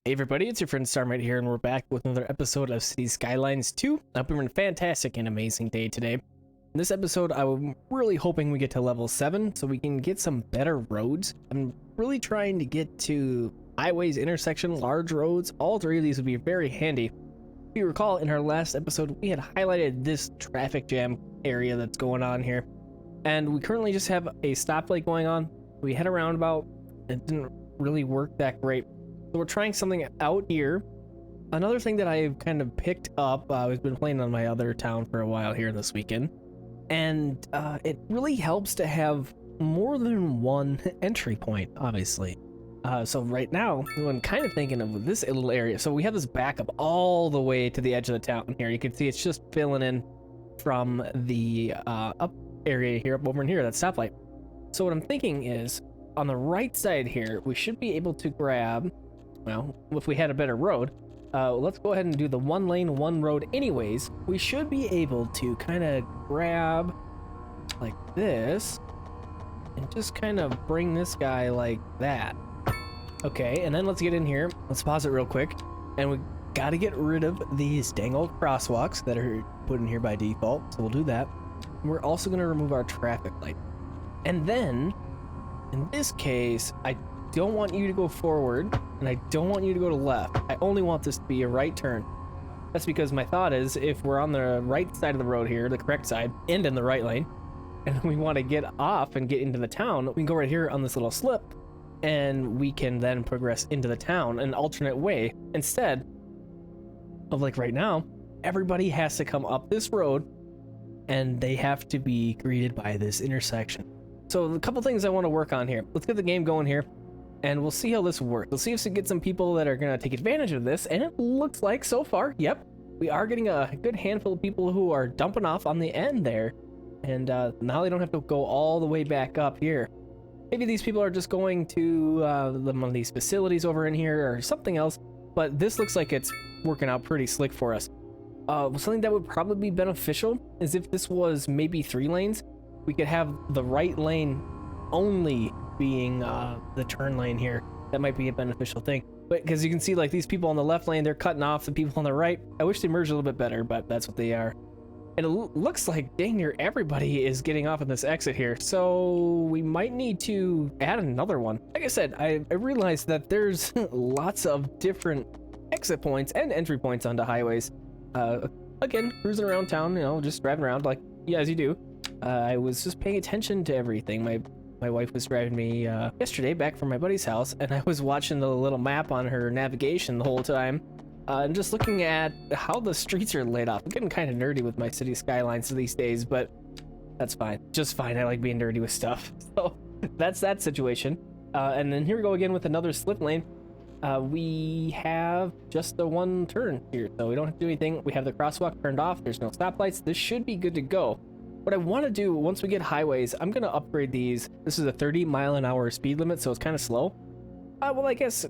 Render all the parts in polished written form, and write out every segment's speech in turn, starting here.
Hey everybody, it's your friend Sarmate here, and we're back with another episode of Cities Skylines 2. I hope you're having a fantastic and amazing day today. In this episode, I'm really hoping we get to level 7 so we can get some better roads. I'm really trying to get to highways, intersections, large roads. All three of these would be very handy. If you recall, in our last episode, we had highlighted this traffic jam area that's going on here. And we currently just have a stoplight going on. We had a roundabout. It didn't really work that great. So we're trying something out here. Another thing that I've kind of picked up, I've been playing on my other town for a while here this weekend, and it really helps to have more than one entry point, obviously. So right now, I'm kind of thinking of this little area. So we have this backup all the way to the edge of the town here. You can see it's just filling in from the up area here, up over in here, that stoplight. So what I'm thinking is, on the right side here, we should be able to grab, well, if we had a better road, let's go ahead and do the one lane, one road anyways. We should be able to kind of grab like this and just kind of bring this guy like that. Okay, and then let's get in here. Let's pause it real quick. And we got to get rid of these dang old crosswalks that are put in here by default. So we'll do that. We're also going to remove our traffic light. And then, in this case, I don't want you to go forward, and I don't want you to go to left. I only want this to be a right turn. That's because my thought is, if we're on the right side of the road here, the correct side, and in the right lane, and we want to get off and get into the town, we can go right here on this little slip, and we can then progress into the town an alternate way, instead of like right now, everybody has to come up this road, and they have to be greeted by this intersection. So a couple things I want to work on here. Let's get the game going here, and we'll see how this works. We'll see if we get some people that are going to take advantage of this, and it looks like so far, yep, we are getting a good handful of people who are dumping off on the end there, and now they don't have to go all the way back up here. Maybe these people are just going to one of these facilities over in here or something else, but this looks like it's working out pretty slick for us. Something that would probably be beneficial is if this was maybe 3 lanes. We could have the right lane only being the turn lane here. That might be a beneficial thing. But because you can see, like, these people on the left lane, they're cutting off the people on the right. I wish they merged a little bit better, but that's what they are. And it looks like dang near everybody is getting off in this exit here. So we might need to add another one. Like I said, I realized that there's lots of different exit points and entry points onto highways. Again, cruising around town, you know, just driving around like, yeah, as you do. I was just paying attention to everything. My wife was driving me yesterday back from my buddy's house, and I was watching the little map on her navigation the whole time, and just looking at how the streets are laid off. I'm getting kind of nerdy with my Cities Skylines these days, but that's fine. Just fine. I like being nerdy with stuff. So that's that situation. And then here we go again with another slip lane. We have just the one turn here, so we don't have to do anything. We have the crosswalk turned off. There's no stoplights. This should be good to go. What I want to do once we get highways, I'm going to upgrade these. This is a 30-mile-an-hour speed limit, so it's kind of slow. Well, I guess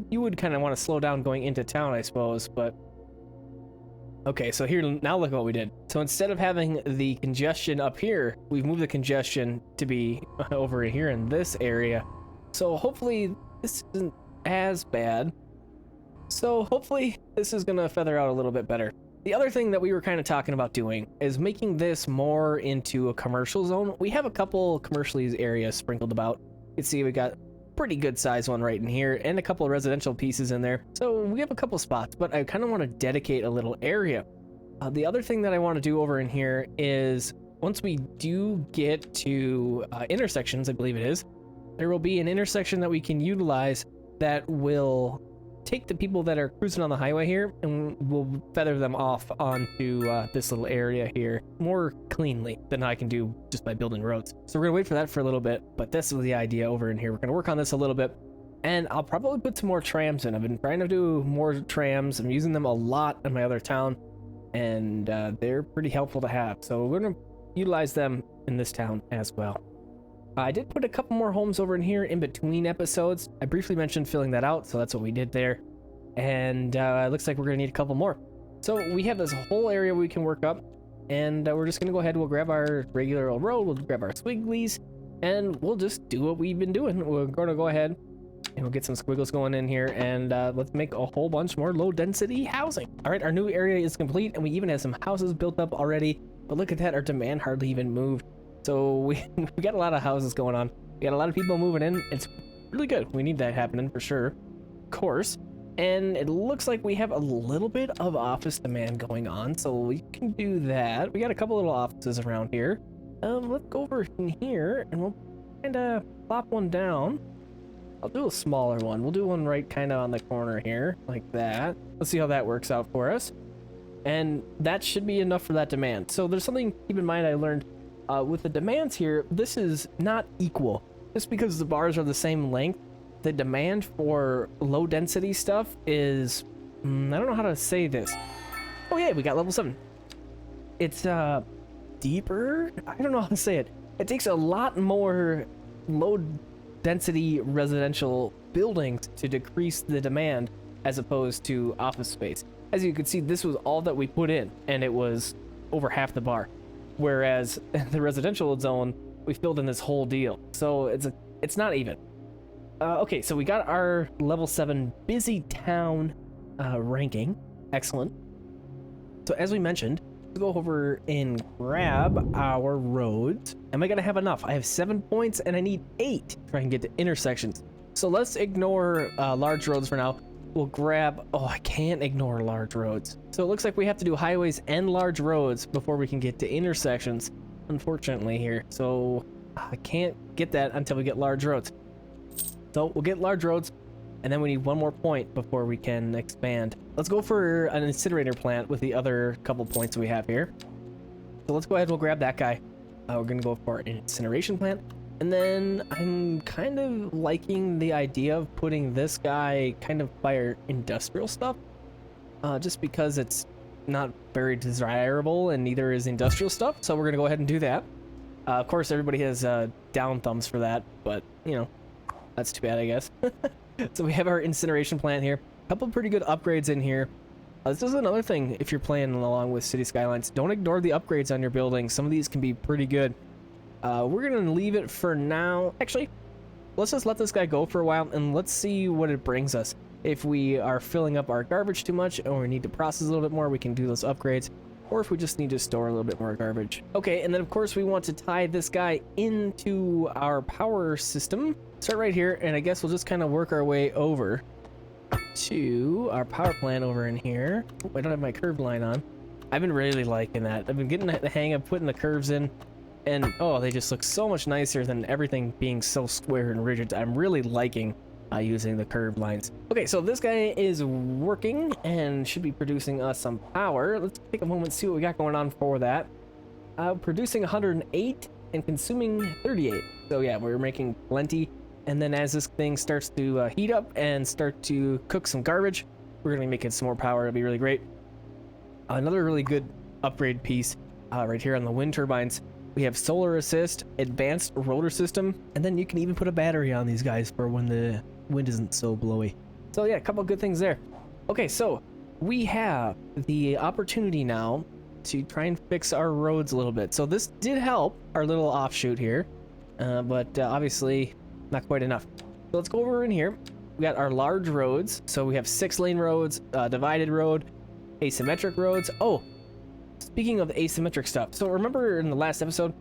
you would kind of want to slow down going into town, I suppose, but... Okay, so here, now look at what we did. So instead of having the congestion up here, we've moved the congestion to be over here in this area. So hopefully this isn't as bad. So hopefully this is going to feather out a little bit better. The other thing that we were kind of talking about doing is making this more into a commercial zone. We have a couple commercial areas sprinkled about. You can see we got a pretty good size one right in here and a couple of residential pieces in there. So we have a couple spots, but I kind of want to dedicate a little area. The other thing that I want to do over in here is once we do get to intersections, I believe it is, there will be an intersection that we can utilize that will take the people that are cruising on the highway here and we'll feather them off onto this little area here more cleanly than I can do just by building roads. So we're gonna wait for that for a little bit, but this is the idea over in here. We're gonna work on this a little bit, and I'll probably put some more trams in. I've been trying to do more trams. I'm using them a lot in my other town, and they're pretty helpful to have. So we're gonna utilize them in this town as well. I did put a couple more homes over in here in between episodes. I briefly mentioned filling that out, so that's what we did there. And it looks like we're going to need a couple more. So we have this whole area we can work up, and we're just going to go ahead. We'll grab our regular old road, we'll grab our swigglies, and we'll just do what we've been doing. We're going to go ahead And we'll get some squiggles going in here, and let's make a whole bunch more low density housing. All right, our new area is complete, and we even have some houses built up already. But look at that, our demand hardly even moved. So we got a lot of houses going on. We got a lot of people moving in. It's really good. We need that happening for sure, of course. And it looks like we have a little bit of office demand going on, so we can do that. We got a couple little offices around here. Let's go over in here, and we'll kind of plop one down. I'll do a smaller one. We'll do one right kind of on the corner here, like that. Let's see how that works out for us. And that should be enough for that demand. So there's something to keep in mind I learned with the demands here. This is not equal. Just because the bars are the same length, the demand for low density stuff is, I don't know how to say this. Oh yeah, we got level 7. It's deeper. I don't know how to say it. It takes a lot more low density residential buildings to decrease the demand as opposed to office space. As you can see, this was all that we put in, and it was over half the bar. Whereas the residential zone, we filled in this whole deal. So it's not even. Okay, so we got our level 7 busy town ranking. Excellent. So as we mentioned, let's go over and grab our roads. Am I gonna have enough? I have 7 points and I need 8 to try and get to intersections. So let's ignore large roads for now. We'll grab, oh, I can't ignore large roads. So it looks like we have to do highways and large roads before we can get to intersections, unfortunately here. So I can't get that until we get large roads. So we'll get large roads, and then we need 1 more point before we can expand. Let's go for an incinerator plant with the other couple points we have here. So let's go ahead and we'll grab that guy. We're gonna go for an incineration plant. And then I'm kind of liking the idea of putting this guy kind of by our industrial stuff. Just because it's not very desirable and neither is industrial stuff. So we're gonna go ahead and do that. Of course, everybody has down thumbs for that, but you know, that's too bad, I guess. So we have our incineration plant here. A couple pretty good upgrades in here. This is another thing if you're playing along with Cities Skylines. Don't ignore the upgrades on your building. Some of these can be pretty good. We're gonna leave it for now. Actually, let's just let this guy go for a while and let's see what it brings us. If we are filling up our garbage too much or we need to process a little bit more, we can do those upgrades. Or if we just need to store a little bit more garbage. Okay, and then of course we want to tie this guy into our power system. Start right here, and I guess we'll just kind of work our way over to our power plant over in here. Oh, I don't have my curved line on. I've been really liking that. I've been getting the hang of putting the curves in, and oh, they just look so much nicer than everything being so square and rigid. I'm really liking using the curved lines. Okay, so this guy is working and should be producing us some power. Let's take a moment and see what we got going on for that. Producing 108 and consuming 38. So yeah, we're making plenty. And then as this thing starts to heat up and start to cook some garbage, we're gonna be making some more power. It'll be really great. Another really good upgrade piece right here on the wind turbines. We have solar assist, advanced rotor system, and then you can even put a battery on these guys for when the wind isn't so blowy. So yeah, a couple of good things there. Okay, so we have the opportunity now to try and fix our roads a little bit. So this did help our little offshoot here, but obviously not quite enough. So let's go over in here. We got our large roads. So we have 6-lane roads, divided road, asymmetric roads. Oh, speaking of asymmetric stuff. So remember in the last episode,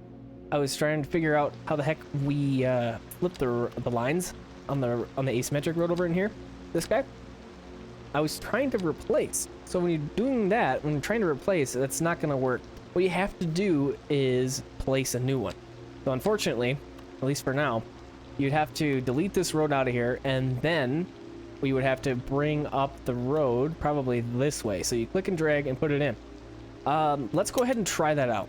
I was trying to figure out how the heck we flip the lines on the asymmetric road over in here. This guy. I was trying to replace. So when you're doing that, when you're trying to replace, that's not going to work. What you have to do is place a new one. So unfortunately, at least for now, you'd have to delete this road out of here, and then we would have to bring up the road probably this way. So you click and drag and put it in. Let's go ahead and try that out.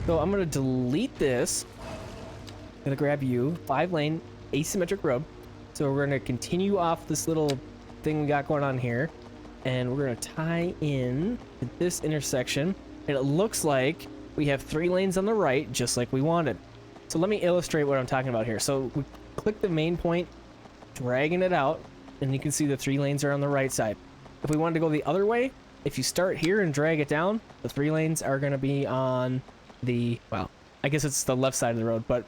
So I'm going to delete this. I'm going to grab you, 5-lane asymmetric road. So we're going to continue off this little thing we got going on here, and we're going to tie in to this intersection, and it looks like we have 3 lanes on the right, just like we wanted. So let me illustrate what I'm talking about here. So we click the main point, dragging it out, and you can see the 3 lanes are on the right side. If we wanted to go the other way, if you start here and drag it down, the 3 lanes are going to be on the, well, I guess it's the left side of the road, but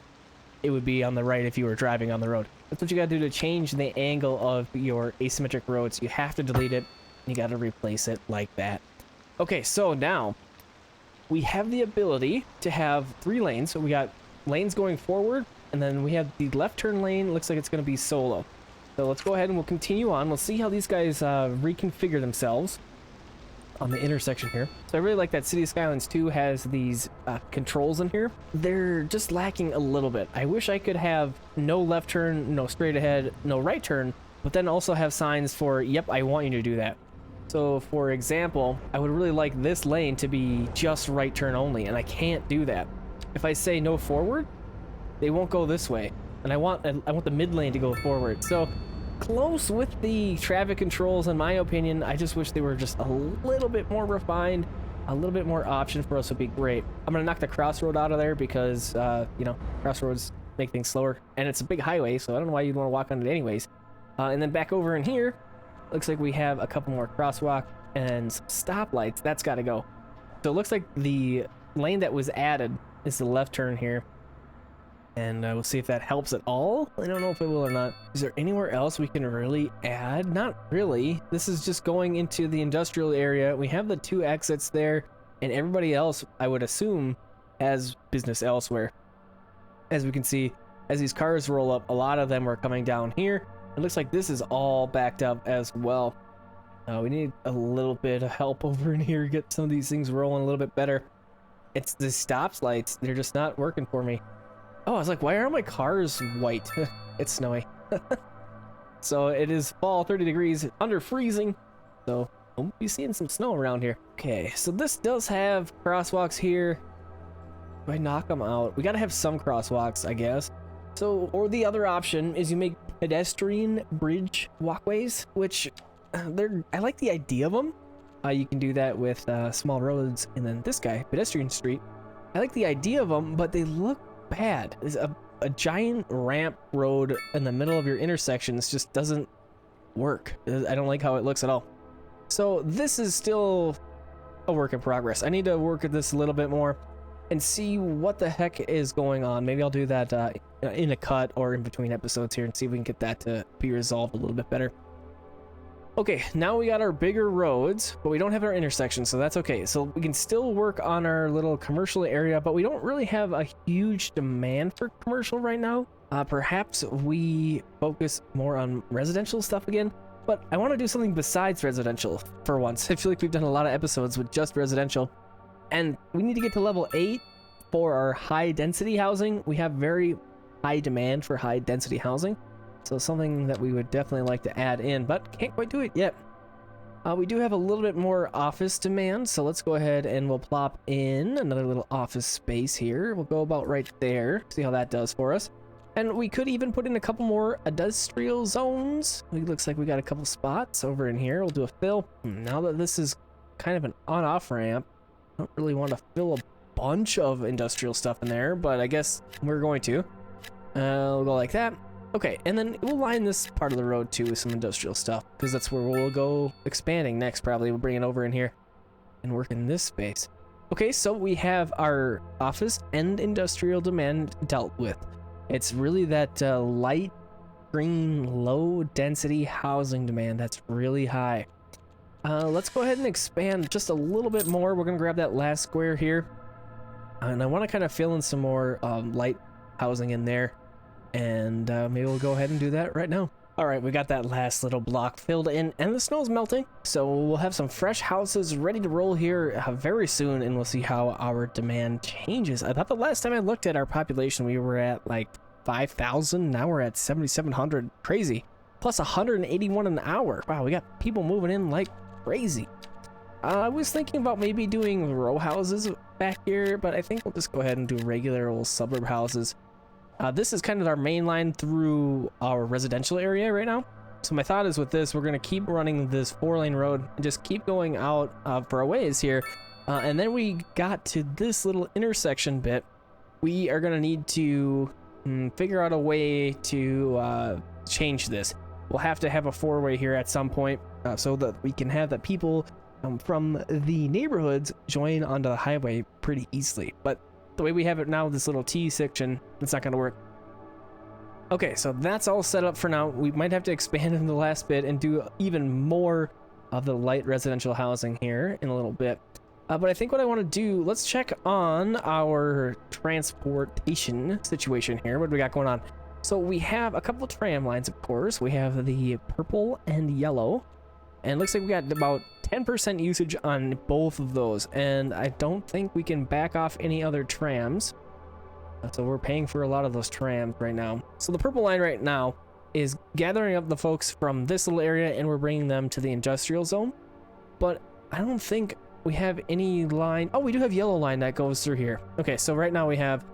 it would be on the right if you were driving on the road. That's what you gotta do to change the angle of your asymmetric roads. You have to delete it, and you gotta replace it like that. Okay, so now we have the ability to have 3 lanes. So we got lanes going forward, and then we have the left turn lane. Looks like it's gonna be solo. So let's go ahead and we'll continue on. We'll see how these guys reconfigure themselves on the intersection here. So I really like that Cities Skylines 2 has these controls in here. They're just lacking a little bit. I wish I could have no left turn, no straight ahead, no right turn, but then also have signs for, yep, I want you to do that. So for example, I would really like this lane to be just right turn only, and I can't do that. If I say no forward, they won't go this way. And I want the mid lane to go forward. So close with the traffic controls in my opinion. I just wish they were just a little bit more refined, a little bit more option for us would be great. I'm gonna knock the crossroad out of there because you know, crossroads make things slower, and it's a big highway, so I don't know why you'd want to walk on it anyways. And then back over in here, looks like we have a couple more crosswalk and some stoplights. That's got to go. So it looks like the lane that was added is the left turn here. And we'll see if that helps at all. I don't know if it will or not. Is there anywhere else we can really add? Not really. This is just going into the industrial area. We have the 2 exits there, and everybody else, I would assume, has business elsewhere. As we can see, as these cars roll up, a lot of them are coming down here. It looks like this is all backed up as well. We need a little bit of help over in here, get some of these things rolling a little bit better. It's the stop lights. They're just not working for me. Oh, I was like, why are my cars white? It's snowy. So it is fall, 30 degrees, under freezing. So we'll be seeing some snow around here. Okay, so this does have crosswalks here. If I knock them out, we gotta have some crosswalks, I guess. So, or the other option is you make pedestrian bridge walkways, which I like the idea of them. You can do that with small roads, and then this guy, pedestrian street. I like the idea of them, but they look bad. There's a giant ramp road in the middle of your intersections just doesn't work. I don't like how it looks at all. So this is still a work in progress. I need to work at this a little bit more and see what the heck is going on. Maybe I'll do that in a cut or in between episodes here and see if we can get that to be resolved a little bit better. Okay, now we got our bigger roads, but we don't have our intersections, so that's okay. So we can still work on our little commercial area, but we don't really have a huge demand for commercial right now. Perhaps we focus more on residential stuff again, but I want to do something besides residential for once. I feel like we've done a lot of episodes with just residential, and we need to get to level 8 for our high density housing. We have very high demand for high density housing. So something that we would definitely like to add in, but can't quite do it yet. We do have a little bit more office demand, so let's go ahead and we'll plop in another little office space here. We'll go about right there, see how that does for us. And we could even put in a couple more industrial zones. It looks like we got a couple spots over in here. We'll do a fill. Now that this is kind of an on-off ramp, I don't really want to fill a bunch of industrial stuff in there, but I guess we're going to. We'll go like that. Okay, and then we'll line this part of the road too with some industrial stuff, because that's where we'll go expanding next. Probably we'll bring it over in here and work in this space. Okay, so we have our office and industrial demand dealt with. It's really that light green, low density housing demand that's really high. Let's go ahead and expand just a little bit more. We're gonna grab that last square here, and I want to kind of fill in some more light housing in there. And maybe we'll go ahead and do that right now. All right, we got that last little block filled in, and the snow's melting. So we'll have some fresh houses ready to roll here very soon, and we'll see how our demand changes. I thought the last time I looked at our population, we were at like 5,000. Now we're at 7,700. Crazy. Plus 181 an hour. Wow, we got people moving in like crazy. I was thinking about maybe doing row houses back here, but I think we'll just go ahead and do regular old suburb houses. This is kind of our main line through our residential area right now. So my thought is with this, we're going to keep running this 4-lane road and just keep going out for a ways here. And then we got to this little intersection bit. We are going to need to figure out a way to change this. We'll have to have a 4-way here at some point so that we can have the people from the neighborhoods join onto the highway pretty easily. But the way we have it now, this little T section, it's not going to work. Okay, so that's all set up for now. We might have to expand in the last bit and do even more of the light residential housing here in a little bit. But I think what I want to do, let's check on our transportation situation here. What do we got going on? So we have a couple of tram lines, of course. We have the purple and yellow. And it looks like we got about 10% usage on both of those. And I don't think we can back off any other trams. So we're paying for a lot of those trams right now. So the purple line right now is gathering up the folks from this little area and we're bringing them to the industrial zone. But I don't think we have any line. Oh, we do have yellow line that goes through here. Okay, so right now we have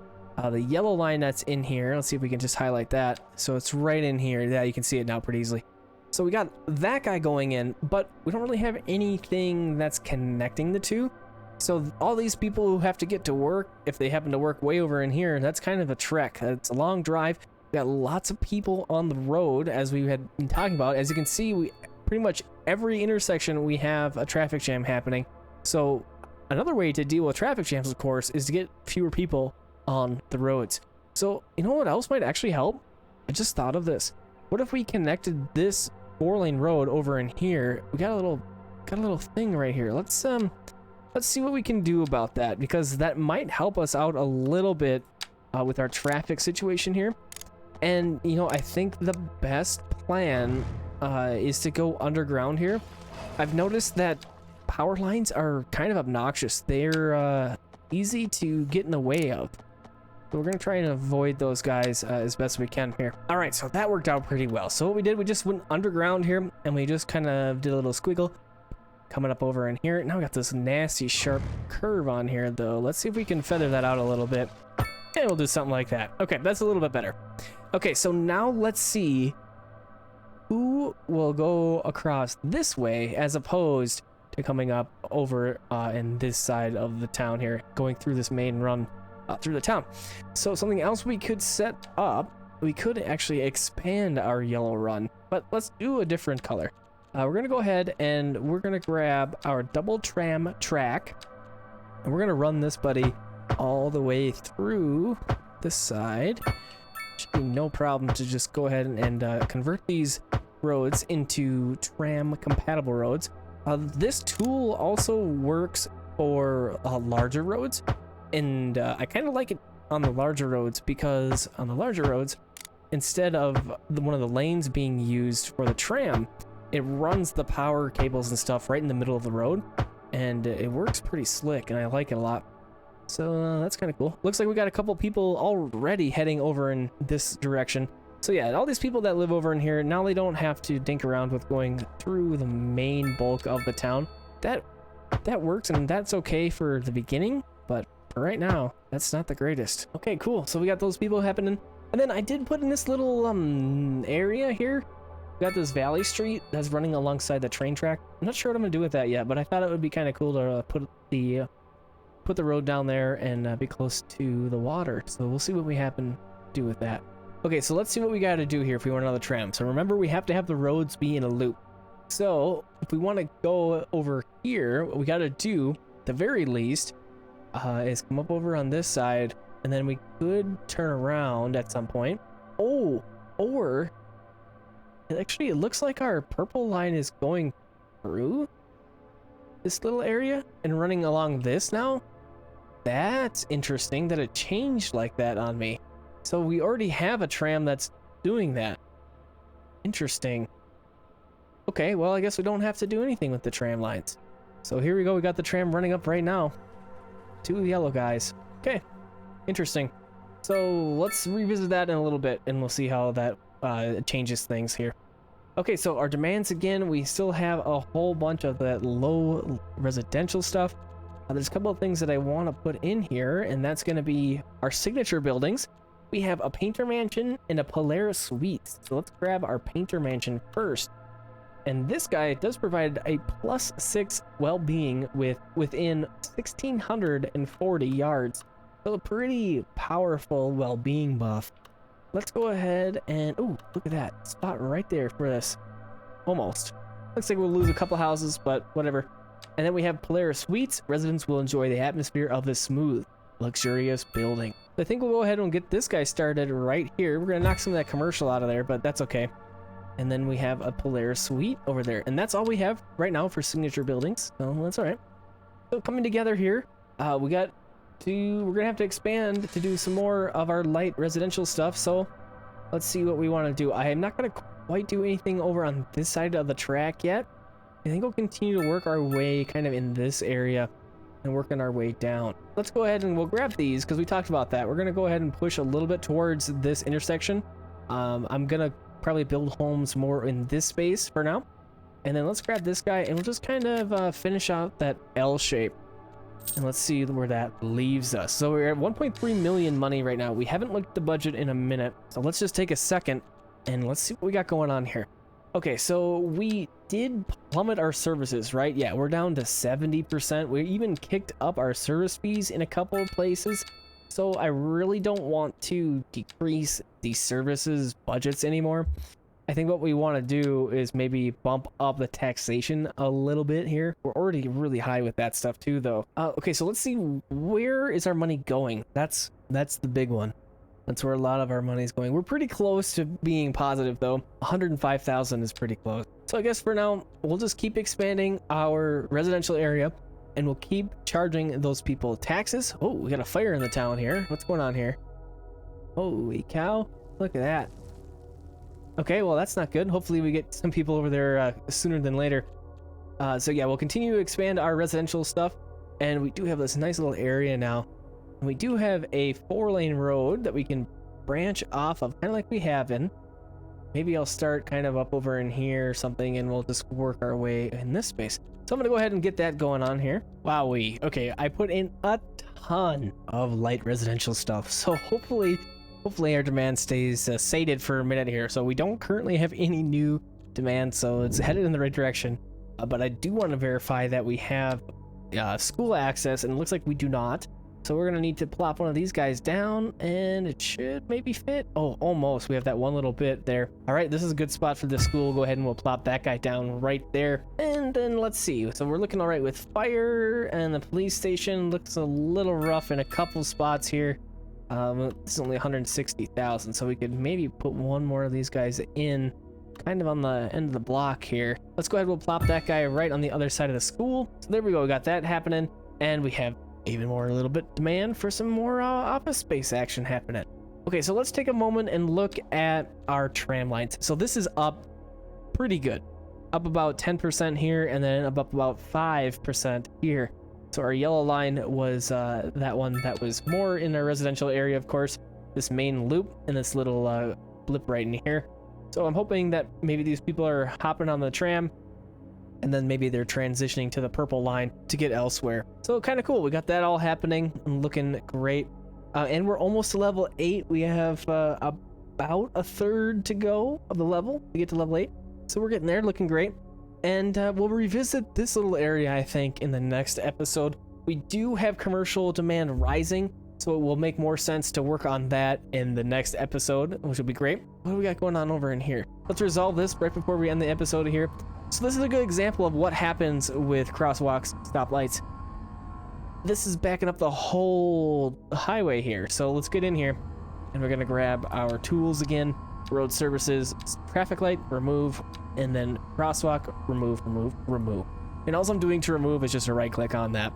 the yellow line that's in here. Let's see if we can just highlight that. So it's right in here. Yeah, you can see it now pretty easily. So we got that guy going in, but we don't really have anything that's connecting the two. So all these people who have to get to work, if they happen to work way over in here, that's kind of a trek. It's a long drive. We got lots of people on the road, as we had been talking about. As you can see, we pretty much every intersection we have a traffic jam happening. So another way to deal with traffic jams, of course, is to get fewer people on the roads. So you know what else might actually help? I just thought of this. What if we connected this 4-lane road over in here? We got a little thing right here. Let's see what we can do about that, because that might help us out a little bit with our traffic situation here. And you know, I think the best plan is to go underground here. I've noticed that power lines are kind of obnoxious. They're easy to get in the way of. So we're gonna try and avoid those guys as best we can here. All right, so that worked out pretty well. So what we did, we just went underground here and we just kind of did a little squiggle coming up over in here. Now we got this nasty sharp curve on here though. Let's see if we can feather that out a little bit. And we'll do something like that. Okay, that's a little bit better. Okay, so now let's see who will go across this way as opposed to coming up over in this side of the town here, going through this main run through the town. So something else we could set up, we could actually expand our yellow run, but let's do a different color. We're gonna go ahead and we're gonna grab our double tram track and we're gonna run this buddy all the way through this side. Should be no problem to just go ahead and convert these roads into tram compatible roads. This tool also works for larger roads, and I kind of like it on the larger roads, because on the larger roads, instead of one of the lanes being used for the tram, it runs the power cables and stuff right in the middle of the road, and it works pretty slick, and I like it a lot. So that's kind of cool. Looks like we got a couple people already heading over in this direction. So yeah, all these people that live over in here, now they don't have to dink around with going through the main bulk of the town. That works, and that's okay for the beginning, but for right now, that's not the greatest. Okay, cool. So we got those people happening. And then I did put in this little area here. We got this valley street that's running alongside the train track. I'm not sure what I'm gonna do with that yet, but I thought it would be kind of cool to put the road down there and be close to the water. So we'll see what we happen to do with that. Okay, so let's see what we got to do here if we want another tram. So remember, we have to have the roads be in a loop. So if we want to go over here, what we got to do, at the very least, is come up over on this side, and then we could turn around at some point. Oh, or actually, it looks like our purple line is going through this little area and running along this now. That's interesting that it changed like that on me. So we already have a tram that's doing that. Interesting. Okay, well, I guess we don't have to do anything with the tram lines. So here we go. We got the tram running up right now. 2 yellow guys. Okay, interesting. So let's revisit that in a little bit, and we'll see how that changes things here. Okay, so our demands again, we still have a whole bunch of that low residential stuff. There's a couple of things that I want to put in here, and that's going to be our signature buildings. We have a painter mansion and a Polaris suites. So let's grab our painter mansion first. And this guy does provide a +6 well-being within 1,640 yards. So a pretty powerful well-being buff. Let's go ahead and, oh, look at that spot right there for this. Almost. Looks like we'll lose a couple houses, but whatever. And then we have Polaris Suites. Residents will enjoy the atmosphere of the smooth, luxurious building. I think we'll go ahead and get this guy started right here. We're gonna knock some of that commercial out of there, but that's okay. And then we have a Polaris suite over there, and that's all we have right now for signature buildings, so that's all right. So coming together here, we're gonna have to expand to do some more of our light residential stuff. So let's see what we want to do. I am not gonna quite do anything over on this side of the track yet. I think we'll continue to work our way kind of in this area and working our way down. Let's go ahead and we'll grab these because we talked about that. We're gonna go ahead and push a little bit towards this intersection. I'm gonna probably build homes more in this space for now. And then let's grab this guy and we'll just kind of finish out that L shape. And let's see where that leaves us. So we're at 1.3 million money right now. We haven't looked at the budget in a minute. So let's just take a second and let's see what we got going on here. Okay, so we did plummet our services, right? Yeah, we're down to 70%. We even kicked up our service fees in a couple of places. So I really don't want to decrease the services budgets anymore. I think what we want to do is maybe bump up the taxation a little bit here. We're already really high with that stuff too, though. Okay, so let's see, where is our money going? That's the big one. That's where a lot of our money is going. We're pretty close to being positive, though. 105,000 is pretty close. So I guess for now, we'll just keep expanding our residential area, and we'll keep charging those people taxes. Oh, we got a fire in the town here. What's going on here? Holy cow. Look at that. Okay, well, that's not good. Hopefully we get some people over there sooner than later. So yeah, we'll continue to expand our residential stuff, and we do have this nice little area now. And we do have a 4-lane road that we can branch off of, kind of like we have been. Maybe I'll start kind of up over in here or something, and we'll just work our way in this space. So I'm gonna go ahead and get that going on here. Wowee. Okay, I put in a ton of light residential stuff, so hopefully our demand stays sated for a minute here. So we don't currently have any new demand, so it's headed in the right direction. But I do want to verify that we have school access, and it looks like we do not. So we're gonna need to plop one of these guys down, and it should maybe fit. Oh, almost. We have that one little bit there. All right, this is a good spot for the school. Go ahead and we'll plop that guy down right there. And then let's see. So we're looking all right with fire, and the police station looks a little rough in a couple spots here. It's only 160,000, so we could maybe put one more of these guys in kind of on the end of the block here. Let's go ahead, we'll plop that guy right on the other side of the school. So there we go, we got that happening, and we have even more a little bit demand for some more office space action happening. Okay, so let's take a moment and look at our tram lines. So this is up pretty good, up about 10% here, and then up about 5% here. So our yellow line was that one that was more in our residential area, of course, this main loop and this little blip right in here. So I'm hoping that maybe these people are hopping on the tram, and then maybe they're transitioning to the purple line to get elsewhere. So kind of cool. We got that all happening and looking great. And we're almost to level 8. We have about a third to go of the level to get to level 8. So we're getting there, looking great. And we'll revisit this little area, I think, in the next episode. We do have commercial demand rising, so it will make more sense to work on that in the next episode, which will be great. What do we got going on over in here? Let's resolve this right before we end the episode here. So this is a good example of what happens with crosswalks, stoplights. This is backing up the whole highway here. So let's get in here, and we're gonna grab our tools again. Road services, traffic light, remove, and then crosswalk, remove. And all I'm doing to remove is just a right click on that,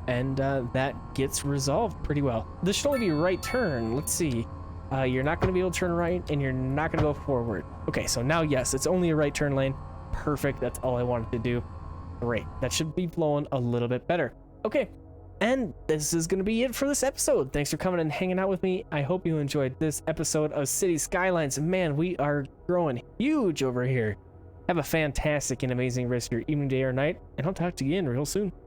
and that gets resolved pretty well. This should only be right turn. Let's see. You're not going to be able to turn right, and you're not going to go forward. Okay, so now yes, it's only a right turn lane. Perfect. That's all I wanted to do. Great. That should be flowing a little bit better. Okay. And this is going to be it for this episode. Thanks for coming and hanging out with me. I hope you enjoyed this episode of Cities Skylines. Man, we are growing huge over here. Have a fantastic and amazing rest of your evening, day, or night, and I'll talk to you again real soon.